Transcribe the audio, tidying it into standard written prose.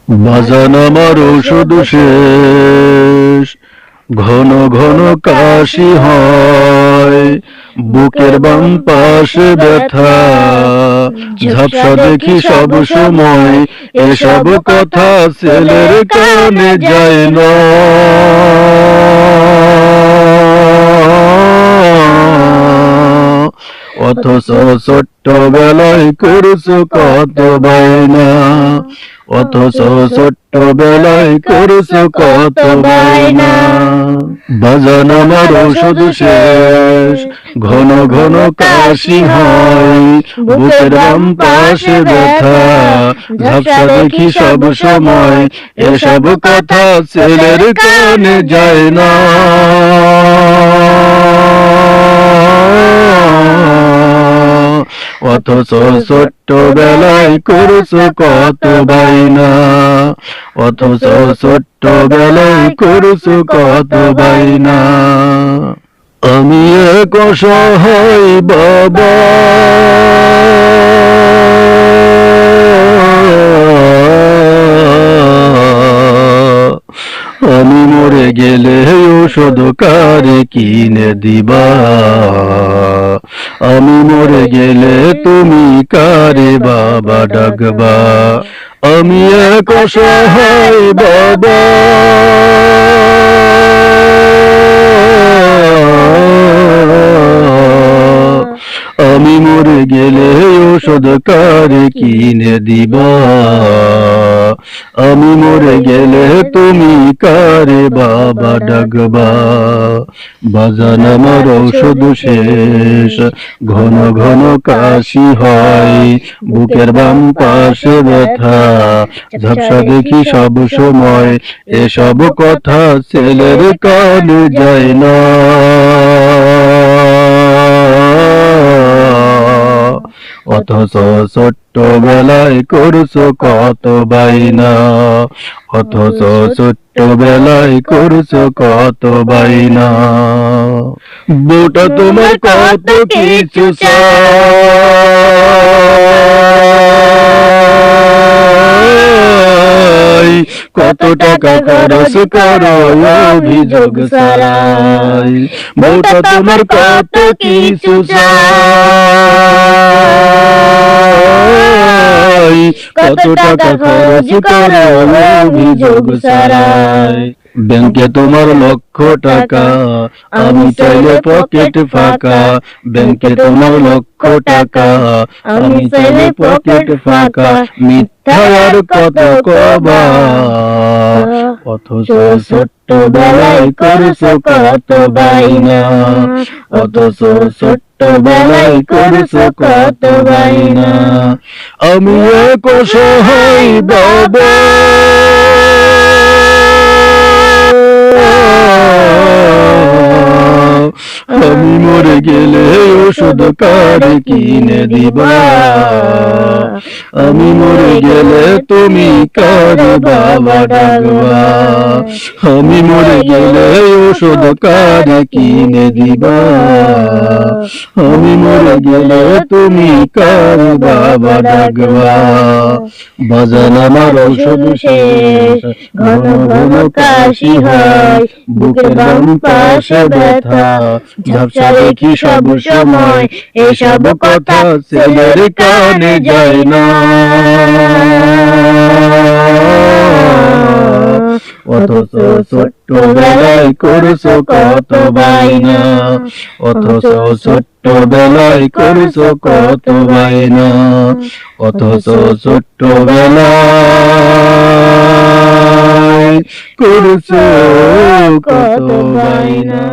বাজান আমার ঔষধ শেষ, ঘন ঘন কাশি হয়, বুকের বাম পাশে ব্যথা, ঝাপসা দেখি সব সময়, এসব কথা ছেলের কানে যায় না। অথচ ছোট্টবেলায় করছো কত বায়না, অথচ ছোট্টবেলায় করছো কত বায়না। বাজান আমার ঔষধ শেষ, ঘন ঘন কাশি হয়, বুকের বাম পাশে ব্যথা, ঝাপসা দেখি সব সময়, এসব কথা ছেলের কানে যায় না। অথচ ছোট্টবেলায় করছো কত বায়না, অথচ ছোট্টবেলায় করছো কত বায়না। আমি এক অসহায় বাবা, আমি মরে গেলে ওষুধ কারে কিনে দিবা, আমি মরে গেলে তুমি কারে বাবা ডাকবা। আমি এক অসহায় বাবা, আমি মরে গেলে ওষুধ কারে কিনে দিবা, আমি মরে গেলে তুমি কারে বাবা ডাকবা। বাজান আমার ঔষধ শেষ, ঘন ঘন কাশি হয়, বুকের বাম পাশে ব্যথা, ঝাপসা দেখি সব সময়, এসব কথা ছেলের কানে যায় না। অথচ ছোট্টবেলায় করছো কত বায়না, অথচ ছোট্টবেলায় করছো কত বায়না। বউটা তোমার কত কিছু চায়, কত টাকা খরচ করো অভিযোগ ছাড়াই। বউটা তোমার কত কিছু চায়, কত টাকা খরচ করো অভিযোগ ছাড়াই। ব্যাংকে তোমার লক্ষ টাকা, আমি চাইলে পকেট ফাঁকা, ব্যাংকে তোমার লক্ষ টাকা, আমি চাইলে পকেট ফাঁকা। মিথ্যা আর কত কবা, অথচ ছোট্টবেলায় করছো কত বায়না, অথচ ছোট্টবেলায় করছো কত বায়না। আমি এক অসহায় বাবা, আমি মরে গেলে ওষুধ কারে কিনে দিবা, আমি মরে গেলে তুমি কারে বাবা ডাকবা। আমি মরে গেলে ওষুধ কারে কিনে দিবা, আমি মরে গেলে তুমি কারে বাবা ডাকবা। বাজান আমার ঔষধ শেষ, ঘন ঘন কাশি হয়, বুকের বাম পাশে ব্যথা, ঝাপসা দেখি সব সময়, এসব কথা ছেলের কানে যায় না। অথচ ছোট্টবেলায় করছো কত বায়না, অথচ ছোট্টবেলায় করছো কত বায়না, অথচ ছোট্টবেলায় করছো কত বায়না।